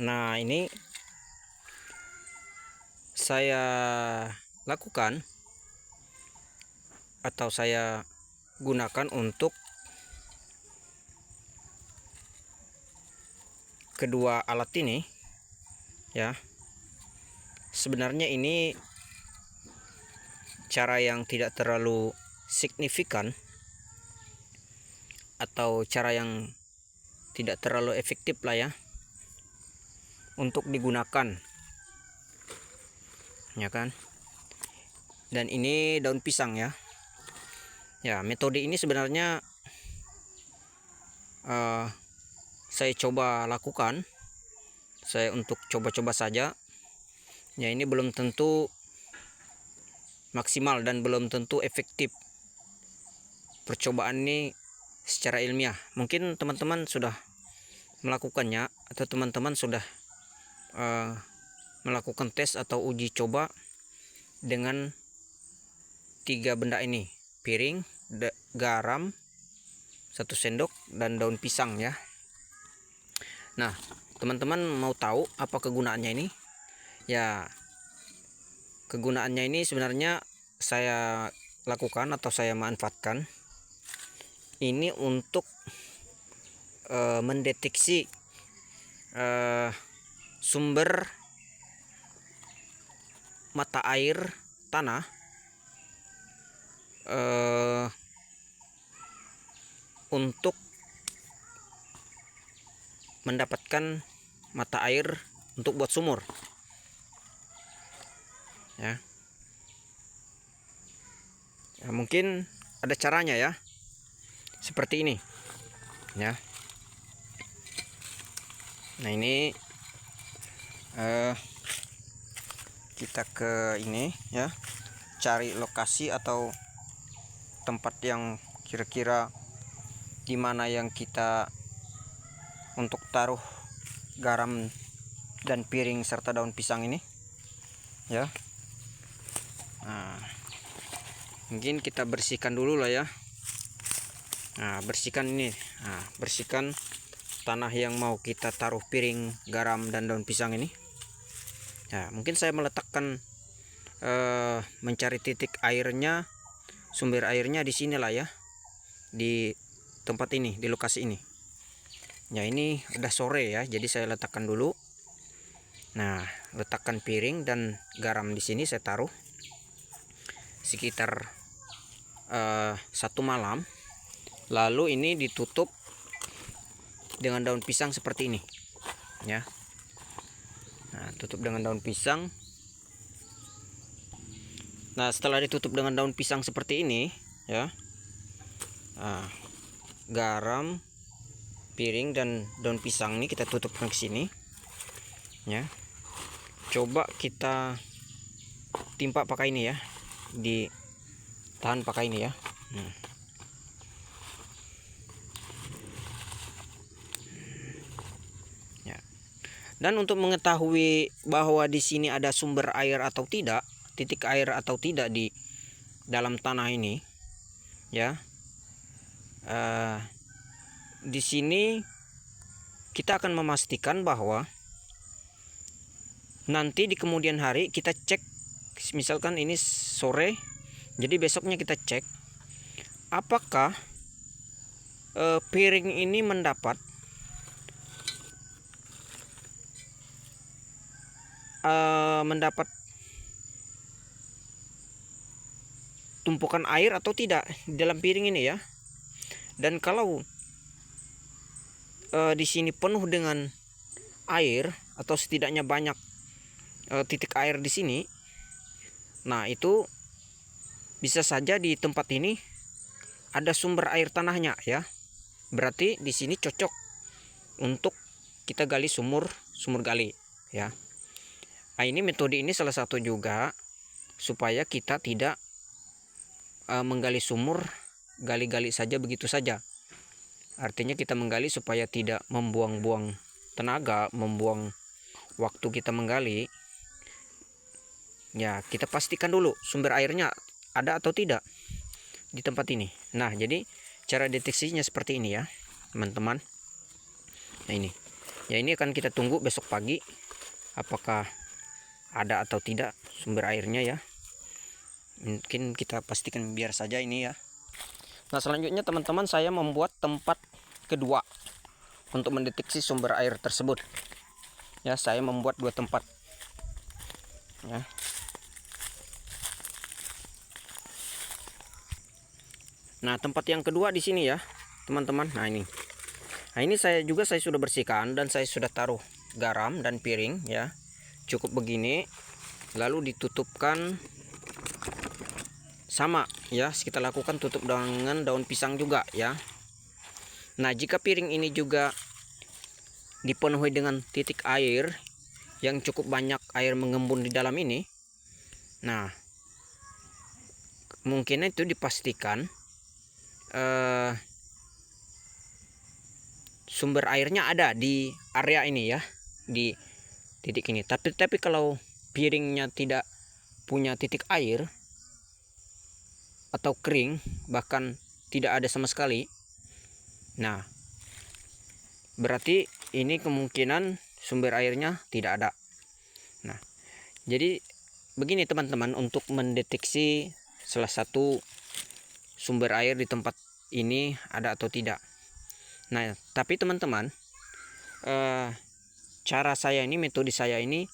Nah, ini saya lakukan atau saya gunakan untuk kedua alat ini ya. Sebenarnya ini cara yang tidak terlalu signifikan atau cara yang tidak terlalu efektif lah ya untuk digunakan, ya kan. Dan ini daun pisang ya. Ya, metode ini sebenarnya saya coba lakukan. Saya untuk coba-coba saja. Ya, ini belum tentu maksimal dan belum tentu efektif. Percobaan ini secara ilmiah. Mungkin teman-teman sudah melakukannya atau teman-teman sudah melakukan tes atau uji coba dengan 3 benda ini: piring, garam 1 sendok, dan daun pisang ya. Nah, teman-teman mau tahu apa kegunaannya ini? Ya, kegunaannya ini sebenarnya saya lakukan atau saya manfaatkan ini untuk mendeteksi sumber mata air tanah untuk mendapatkan mata air untuk buat sumur ya. Ya, mungkin ada caranya ya, seperti ini ya. Nah, ini kita ke ini ya, cari lokasi atau tempat yang kira-kira dimana yang kita untuk taruh garam dan piring serta daun pisang ini ya. Nah, mungkin kita bersihkan dulu lah ya. Nah, bersihkan ini. Nah, bersihkan tanah yang mau kita taruh piring garam dan daun pisang ini. Ya, mungkin saya meletakkan mencari titik airnya, sumber airnya di sini lah ya, di tempat ini, di lokasi ini. Ya, ini udah sore ya, jadi saya letakkan dulu. Nah, letakkan piring dan garam di sini, saya taruh sekitar 1 malam. Lalu ini ditutup dengan daun pisang seperti ini ya. Nah, tutup dengan daun pisang. Nah, setelah ditutup dengan daun pisang seperti ini ya, garam, piring dan daun pisang ini kita tutup ke sini ya. Coba kita timpa pakai ini ya, ditahan pakai ini ya. Ya. Dan untuk mengetahui bahwa di sini ada sumber air atau tidak, titik air atau tidak di dalam tanah ini ya, di sini kita akan memastikan bahwa nanti di kemudian hari kita cek, misalkan ini sore, jadi besoknya kita cek apakah piring ini mendapat tumpukan air atau tidak di dalam piring ini ya. Dan kalau di sini penuh dengan air atau setidaknya banyak titik air di sini, nah itu bisa saja di tempat ini ada sumber air tanahnya ya. Berarti di sini cocok untuk kita gali sumur gali ya. Nah, ini metode ini salah satu juga supaya kita tidak menggali sumur gali-gali saja begitu saja. Artinya kita menggali supaya tidak membuang-buang tenaga, membuang waktu kita menggali. Ya, kita pastikan dulu sumber airnya ada atau tidak di tempat ini. Nah, jadi cara deteksinya seperti ini ya, teman-teman. Nah, ini. Ya, ini akan kita tunggu besok pagi apakah ada atau tidak sumber airnya ya. Mungkin kita pastikan biar saja ini ya. Nah, selanjutnya teman-teman, saya membuat tempat kedua untuk mendeteksi sumber air tersebut. Ya, saya membuat 2 tempat. Ya. Nah, tempat yang kedua di sini ya, teman-teman. Nah, ini. Nah, ini saya sudah bersihkan dan saya sudah taruh garam dan piring ya. Cukup begini. Lalu ditutupkan sama ya, kita lakukan tutup dengan daun pisang juga ya. Nah, jika piring ini juga dipenuhi dengan titik air yang cukup banyak, air mengembun di dalam ini, nah mungkin itu dipastikan sumber airnya ada di area ini ya, di titik ini. Tapi kalau piringnya tidak punya titik air atau kering, bahkan tidak ada sama sekali, nah berarti ini kemungkinan sumber airnya tidak ada. Nah, jadi begini teman-teman, untuk mendeteksi salah satu sumber air di tempat ini ada atau tidak. Nah, tapi teman-teman, cara saya ini, metode saya ini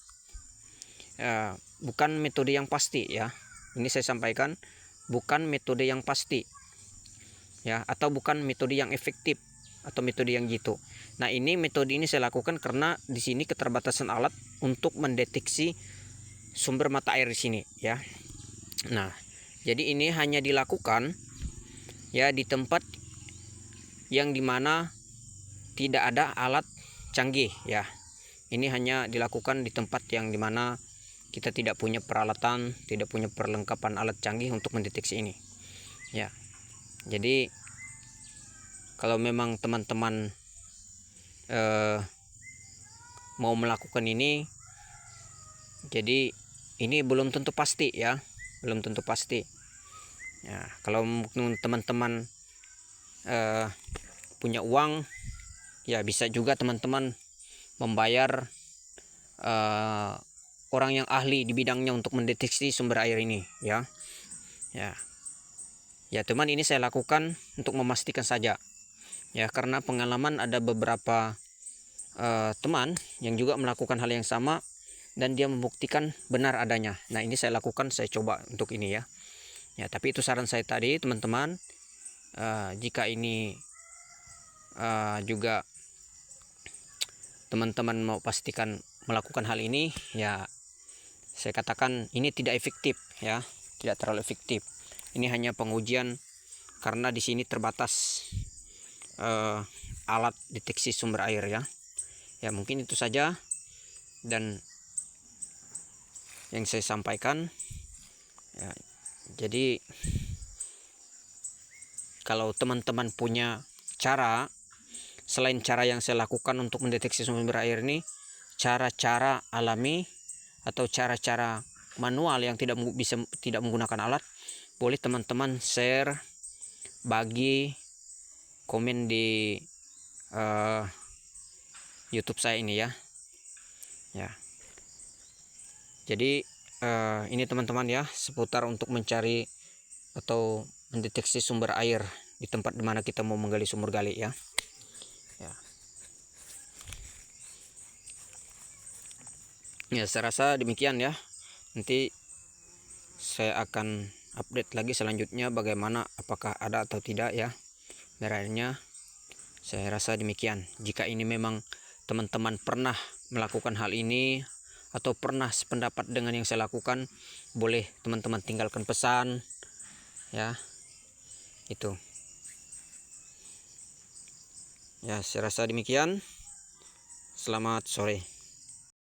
bukan metode yang pasti ya. Ini saya sampaikan, bukan metode yang pasti ya, atau bukan metode yang efektif atau metode yang gitu. Nah, metode ini saya lakukan karena di sini keterbatasan alat untuk mendeteksi sumber mata air di sini ya. Nah, jadi ini hanya dilakukan ya di tempat yang dimana tidak ada alat canggih ya. Ini hanya dilakukan di tempat yang dimana kita tidak punya peralatan, tidak punya perlengkapan alat canggih untuk mendeteksi ini ya. Jadi kalau memang teman-teman mau melakukan ini, jadi ini belum tentu pasti ya, belum tentu pasti ya. Kalau teman-teman punya uang ya, bisa juga teman-teman membayar orang yang ahli di bidangnya untuk mendeteksi sumber air ini ya. Ya teman, ini saya lakukan untuk memastikan saja ya, karena pengalaman ada beberapa teman yang juga melakukan hal yang sama dan dia membuktikan benar adanya. Nah, ini saya lakukan, saya coba untuk ini ya. Ya, tapi itu saran saya tadi teman-teman. Jika ini juga teman-teman mau pastikan melakukan hal ini ya, saya katakan ini tidak efektif ya, tidak terlalu efektif. Ini hanya pengujian karena di sini terbatas alat deteksi sumber air ya. Ya, mungkin itu saja dan yang saya sampaikan ya. Jadi kalau teman-teman punya cara selain cara yang saya lakukan untuk mendeteksi sumber air ini, cara-cara alami atau cara-cara manual yang tidak menggunakan alat, boleh teman-teman share, bagi, komen di YouTube saya ini ya. Ya. Jadi ini teman-teman ya, seputar untuk mencari atau mendeteksi sumber air di tempat dimana kita mau menggali sumur gali ya. Ya, saya rasa demikian ya. Nanti saya akan update lagi selanjutnya bagaimana, apakah ada atau tidak ya airnya. Saya rasa demikian. Jika ini memang teman-teman pernah melakukan hal ini atau pernah sependapat dengan yang saya lakukan, boleh teman-teman tinggalkan pesan ya. Itu ya, saya rasa demikian. Selamat sore.